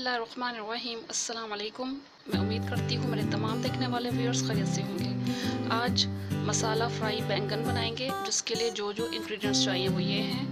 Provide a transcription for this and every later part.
बिस्मिल्लाहिर्रहमानिर्रहीम। अस्सलाम वालेकुम। मैं उम्मीद करती हूँ मेरे तमाम देखने वाले व्यूअर्स खैरियत से होंगे। आज मसाला फ्राई बैंगन बनाएंगे, जिसके लिए जो जो इंग्रेडिएंट्स चाहिए वो ये हैं।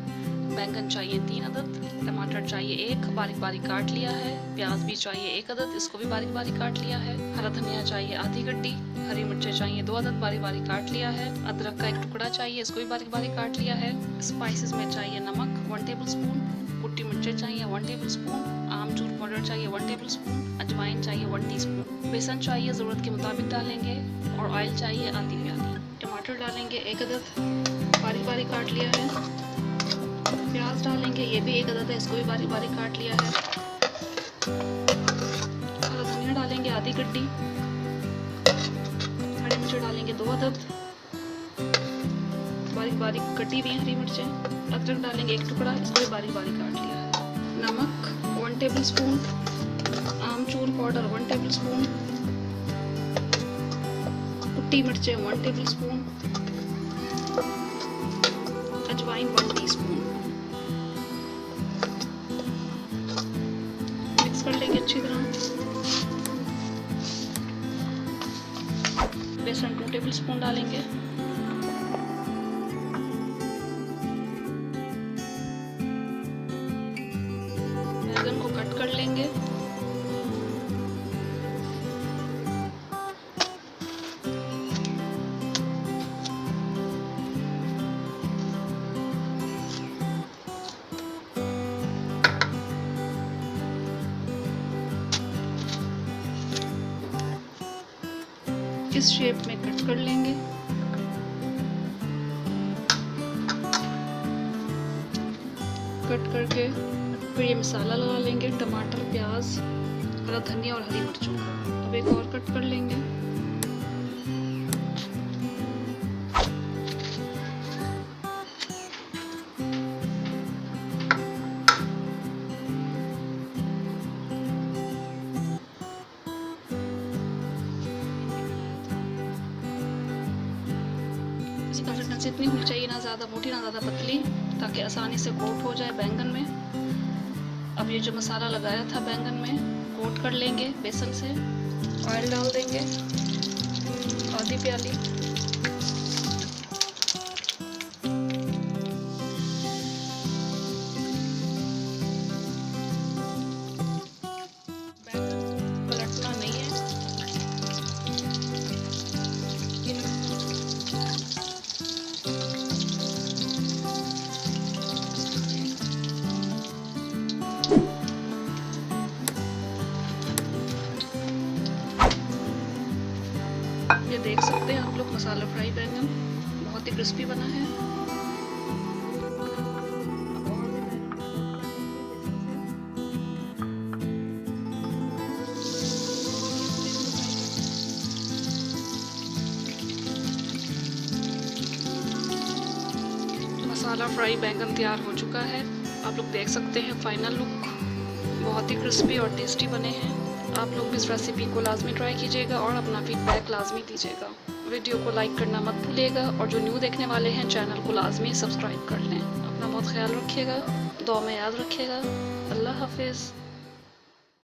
बैंगन चाहिए 3 अदद, टमाटर चाहिए 1 बारीक बारीक काट लिया है, प्याज भी चाहिए 1 अदद, इसको भी बारीक बारीक काट लिया है, हरा धनिया चाहिए आधी गड्डी, हरी मिर्चें चाहिए 2 अदद बारीक बारीक काट लिया है, अदरक का 1 टुकड़ा चाहिए, इसको भी बारीक बारीक काट लिया है। स्पाइसेस में चाहिए नमक 1 टेबल स्पून, कुटी मिर्चें चाहिए 1 टेबल स्पून, आमचूर पाउडर चाहिए 1 टेबल स्पून, अजवाइन चाहिए 1 टीस्पून, बेसन चाहिए ज़रूरत के मुताबिक डालेंगे, और ऑयल चाहिए आधी प्याली। टमाटर डालेंगे 1 अदद बारीक बारीक काट लिया है। प्याज डालेंगे, ये भी 1 अदद है, इसको भी बारीक बारीक काट लिया है। हरा धनिया डालेंगे आधी गड्डी, हरी मिर्च डालेंगे 2 अदद बारीक बारीक कटी हुई हरी मिर्चें, अदरक डालेंगे 1 टुकड़ा, इसको भी बारीक बारीक काट लिया है। नमक 1 टेबल स्पून, आमचूर पाउडर 1 टेबल स्पून, कुटी मिर्चें 1 टेबल स्पून, अजवाइन 1 टीस्पून। मिक्स कर लेंगे अच्छी तरह। बेसन 2 टेबल स्पून डालेंगे। बैंगन को कट कर लेंगे। इस शेप में कट कर लेंगे। कट करके फिर ये मसाला लगा लेंगे, टमाटर, प्याज, हरा धनिया और हरी मिर्चों का। अब एक और कट कर लेंगे। इसकी कंसिस्टेंसी इतनी होनी चाहिए, ना ज़्यादा मोटी ना ज़्यादा पतली, ताकि आसानी से कोट हो जाए बैंगन में। अब ये जो मसाला लगाया था बैंगन में कोट कर लेंगे बेसन से। ऑयल डाल देंगे आधी प्याली। बैंगन पलटना नहीं है। ये देख सकते हैं आप लोग, मसाला फ्राई बैंगन बहुत ही क्रिस्पी बना है। मसाला फ्राई बैंगन तैयार हो चुका है। आप लोग देख सकते हैं फाइनल लुक, बहुत ही क्रिस्पी और टेस्टी बने हैं। आप लोग भी इस रेसिपी को लाजमी ट्राई कीजिएगा और अपना फीडबैक लाजमी दीजिएगा। वीडियो को लाइक करना मत भूलिएगा, और जो न्यू देखने वाले हैं चैनल को लाजमी सब्सक्राइब कर लें। अपना बहुत ख्याल रखिएगा, दुआ में याद रखिएगा। अल्लाह हाफिज़।